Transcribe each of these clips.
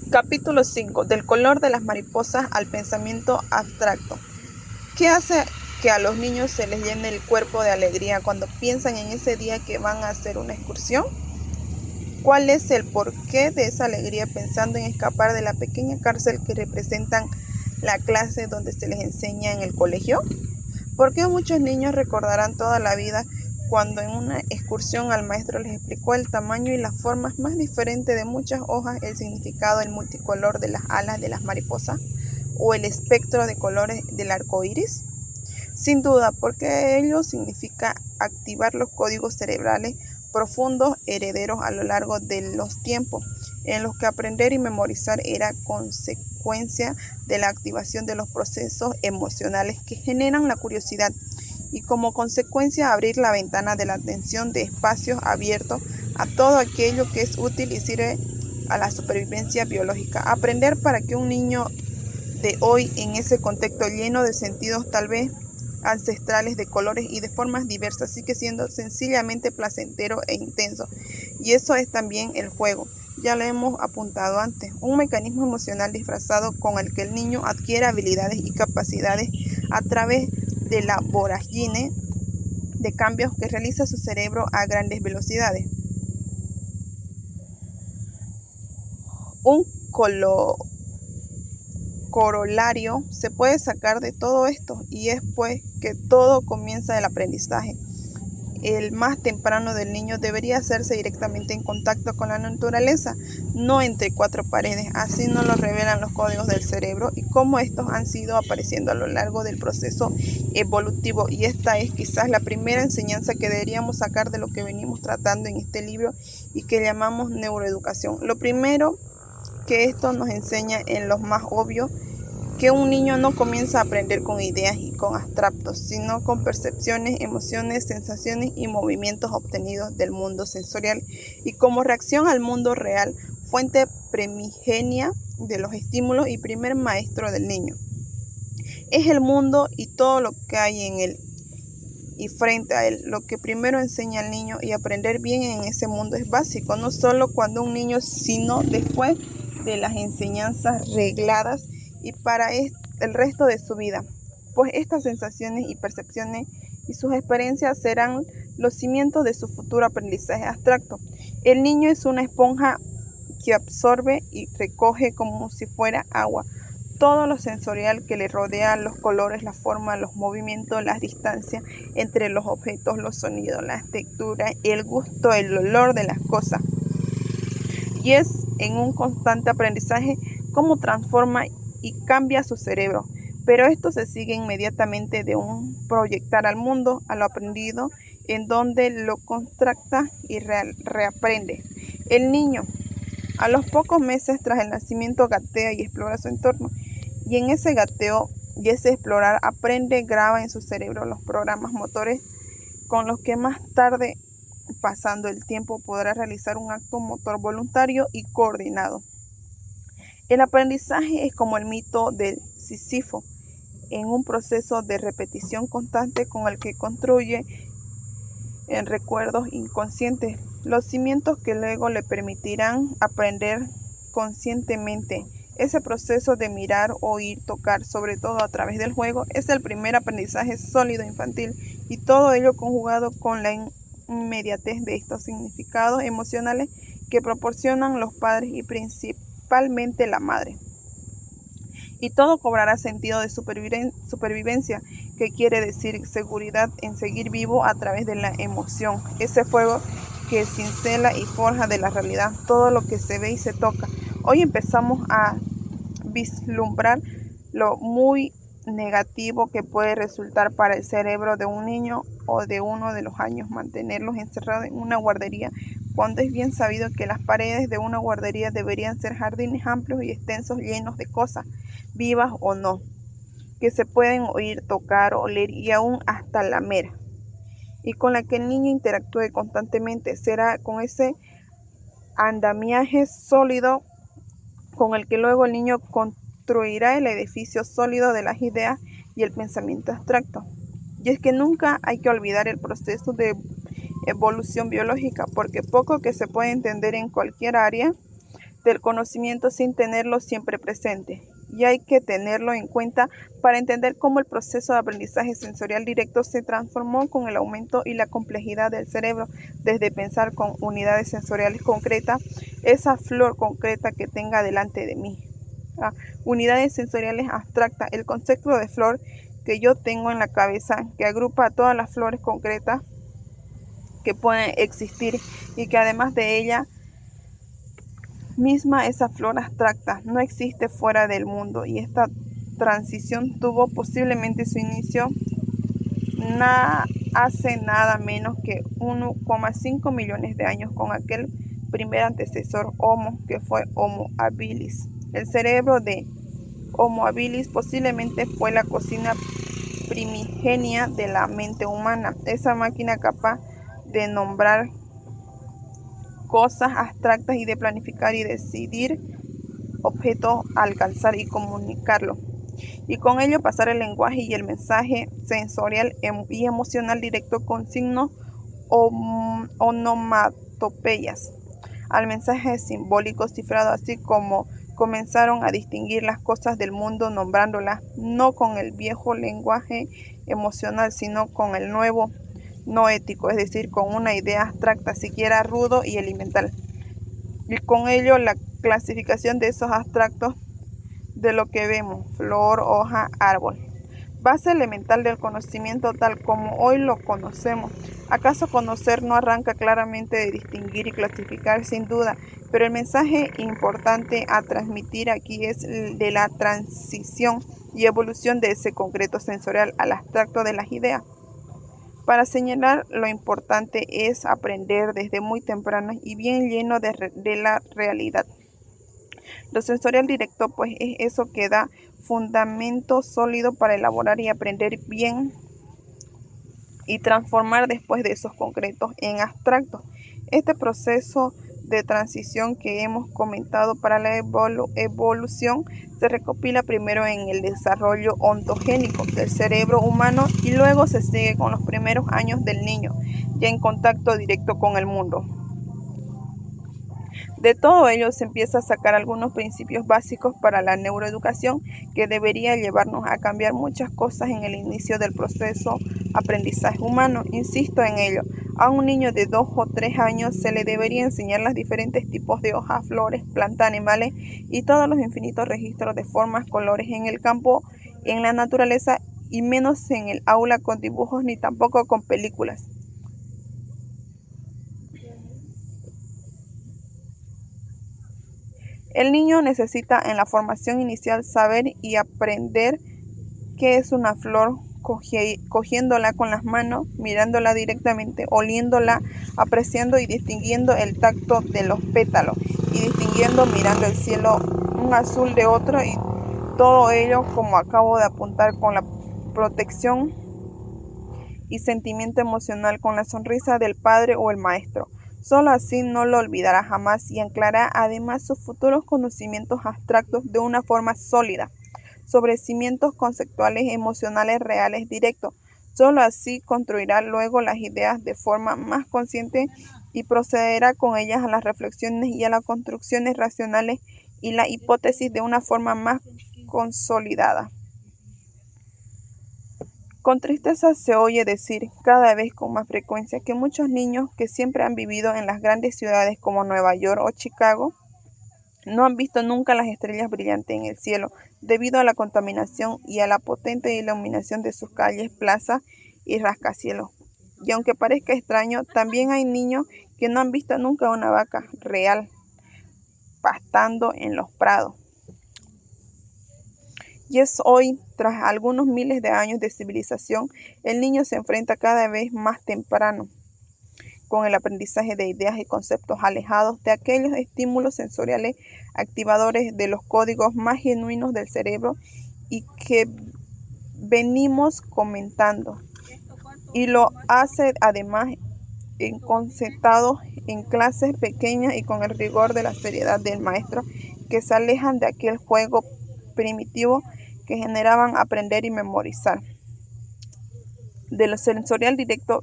Capítulo 5. Del color de las mariposas al pensamiento abstracto. ¿Qué hace que a los niños se les llene el cuerpo de alegría cuando piensan en ese día que van a hacer una excursión? ¿Cuál es el porqué de esa alegría pensando en escapar de la pequeña cárcel que representan la clase donde se les enseña en el colegio? ¿Por qué muchos niños recordarán toda la vida cuando en una excursión al maestro les explicó el tamaño y las formas más diferentes de muchas hojas, el significado, el multicolor de las alas de las mariposas o el espectro de colores del arco iris? Sin duda, porque ello significa activar los códigos cerebrales profundos herederos a lo largo de los tiempos, en los que aprender y memorizar era consecuencia de la activación de los procesos emocionales que generan la curiosidad y como consecuencia abrir la ventana de la atención de espacios abiertos a todo aquello que es útil y sirve a la supervivencia biológica. Aprender para que un niño de hoy en ese contexto lleno de sentidos tal vez ancestrales de colores y de formas diversas sigue siendo sencillamente placentero e intenso, y eso es también el juego. Ya lo hemos apuntado antes, un mecanismo emocional disfrazado con el que el niño adquiere habilidades y capacidades a través de la vorágine de cambios que realiza su cerebro a grandes velocidades. Un corolario se puede sacar de todo esto, y es pues que todo comienza del aprendizaje. El más temprano del niño debería hacerse directamente en contacto con la naturaleza, no entre cuatro paredes. Así nos lo revelan los códigos del cerebro y cómo estos han sido apareciendo a lo largo del proceso evolutivo. Y esta es quizás la primera enseñanza que deberíamos sacar de lo que venimos tratando en este libro y que llamamos neuroeducación. Lo primero que esto nos enseña en lo más obvio, que un niño no comienza a aprender con ideas y con abstractos, sino con percepciones, emociones, sensaciones y movimientos obtenidos del mundo sensorial y como reacción al mundo real, fuente primigenia de los estímulos y primer maestro del niño. Es el mundo y todo lo que hay en él y frente a él, lo que primero enseña al niño, y aprender bien en ese mundo es básico, no solo cuando un niño, sino después de las enseñanzas regladas y para el resto de su vida, pues estas sensaciones y percepciones y sus experiencias serán los cimientos de su futuro aprendizaje abstracto. El niño es una esponja que absorbe y recoge como si fuera agua todo lo sensorial que le rodea, los colores, la forma, los movimientos, las distancias entre los objetos, los sonidos, las texturas, el gusto, el olor de las cosas. Y es en un constante aprendizaje cómo transforma y cambia su cerebro. Pero esto se sigue inmediatamente de un proyectar al mundo, a lo aprendido, en donde lo contracta y reaprende. El niño, a los pocos meses tras el nacimiento, gatea y explora su entorno. Y en ese gateo y ese explorar aprende, graba en su cerebro los programas motores con los que más tarde, pasando el tiempo, podrá realizar un acto motor voluntario y coordinado. El aprendizaje es como el mito del Sísifo, en un proceso de repetición constante con el que construye en recuerdos inconscientes los cimientos que luego le permitirán aprender conscientemente. Ese proceso de mirar, oír, tocar, sobre todo a través del juego, es el primer aprendizaje sólido infantil, y todo ello conjugado con la inmediatez de estos significados emocionales que proporcionan los padres y principalmente la madre. Y todo cobrará sentido de supervivencia, que quiere decir seguridad en seguir vivo a través de la emoción, ese fuego que cincela y forja de la realidad todo lo que se ve y se toca. Hoy empezamos a vislumbrar lo muy negativo que puede resultar para el cerebro de un niño o de 1 años mantenerlos encerrados en una guardería, cuando es bien sabido que las paredes de una guardería deberían ser jardines amplios y extensos llenos de cosas, vivas o no, que se pueden oír, tocar, oler y aún hasta lamer, y con la que el niño interactúe constantemente. Será con ese andamiaje sólido con el que luego el niño construirá el edificio sólido de las ideas y el pensamiento abstracto. Y es que nunca hay que olvidar el proceso de evolución biológica, porque poco que se puede entender en cualquier área del conocimiento sin tenerlo siempre presente. Y hay que tenerlo en cuenta para entender cómo el proceso de aprendizaje sensorial directo se transformó con el aumento y la complejidad del cerebro, desde pensar con unidades sensoriales concretas, esa flor concreta que tenga delante de mí. Unidades sensoriales abstractas, el concepto de flor que yo tengo en la cabeza, que agrupa a todas las flores concretas que pueden existir y que además de ella misma, esa flor abstracta no existe fuera del mundo, y esta transición tuvo posiblemente su inicio hace nada menos que 1,5 millones de años con aquel primer antecesor Homo, que fue Homo habilis. El cerebro de Homo habilis posiblemente fue la cocina primigenia de la mente humana, esa máquina capaz de nombrar cosas abstractas y de planificar y decidir objetos a alcanzar y comunicarlo, y con ello pasar el lenguaje y el mensaje sensorial y emocional directo con signos onomatopeyas al mensaje simbólico cifrado, así como comenzaron a distinguir las cosas del mundo nombrándolas no con el viejo lenguaje emocional, sino con el nuevo no ético, es decir, con una idea abstracta, siquiera rudo y elemental, y con ello la clasificación de esos abstractos de lo que vemos, flor, hoja, árbol, base elemental del conocimiento tal como hoy lo conocemos. ¿Acaso conocer no arranca claramente de distinguir y clasificar? Sin duda, pero el mensaje importante a transmitir aquí es el de la transición y evolución de ese concreto sensorial al abstracto de las ideas. Para señalar lo importante es aprender desde muy temprano y bien lleno de la realidad. Lo sensorial directo pues es eso que da fundamento sólido para elaborar y aprender bien y transformar después de esos concretos en abstractos. Este proceso de transición que hemos comentado para la evolución se recopila primero en el desarrollo ontogénico del cerebro humano y luego se sigue con los primeros años del niño, ya en contacto directo con el mundo. De todo ello se empieza a sacar algunos principios básicos para la neuroeducación que debería llevarnos a cambiar muchas cosas en el inicio del proceso aprendizaje humano. Insisto en ello, a un niño de 2 o 3 años se le debería enseñar los diferentes tipos de hojas, flores, plantas, animales y todos los infinitos registros de formas, colores en el campo, en la naturaleza, y menos en el aula con dibujos ni tampoco con películas. El niño necesita en la formación inicial saber y aprender qué es una flor, cogiéndola con las manos, mirándola directamente, oliéndola, apreciando y distinguiendo el tacto de los pétalos, y distinguiendo mirando el cielo un azul de otro, y todo ello, como acabo de apuntar, con la protección y sentimiento emocional, con la sonrisa del padre o el maestro. Solo así no lo olvidará jamás y anclará además sus futuros conocimientos abstractos de una forma sólida, sobre cimientos conceptuales emocionales reales directos. Solo así construirá luego las ideas de forma más consciente y procederá con ellas a las reflexiones y a las construcciones racionales y la hipótesis de una forma más consolidada. Con tristeza se oye decir, cada vez con más frecuencia, que muchos niños que siempre han vivido en las grandes ciudades como Nueva York o Chicago no han visto nunca las estrellas brillantes en el cielo, debido a la contaminación y a la potente iluminación de sus calles, plazas y rascacielos. Y aunque parezca extraño, también hay niños que no han visto nunca una vaca real pastando en los prados. Y es hoy, tras algunos miles de años de civilización, el niño se enfrenta cada vez más temprano con el aprendizaje de ideas y conceptos alejados de aquellos estímulos sensoriales activadores de los códigos más genuinos del cerebro y que venimos comentando. Y lo hace además concentrado en clases pequeñas y con el rigor de la seriedad del maestro, que se alejan de aquel juego primitivo que generaban aprender y memorizar. De lo sensorial directo,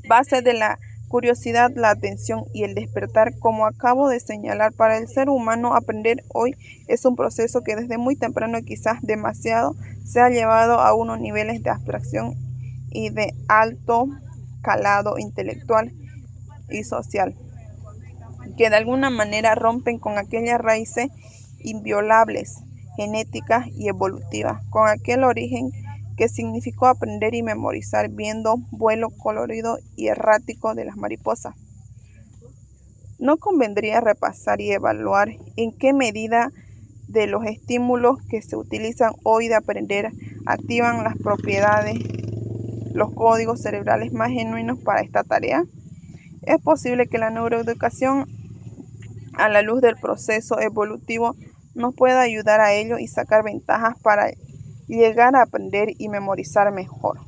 base de la curiosidad, la atención y el despertar. Como acabo de señalar, para el ser humano aprender hoy es un proceso que desde muy temprano, quizás demasiado, se ha llevado a unos niveles de abstracción y de alto calado intelectual y social, que de alguna manera rompen con aquellas raíces inviolables, genéticas y evolutivas, con aquel origen que significó aprender y memorizar viendo vuelo colorido y errático de las mariposas. ¿No convendría repasar y evaluar en qué medida de los estímulos que se utilizan hoy de aprender activan las propiedades, los códigos cerebrales más genuinos para esta tarea? Es posible que la neuroeducación, a la luz del proceso evolutivo, nos pueda ayudar a ello y sacar ventajas para llegar a aprender y memorizar mejor.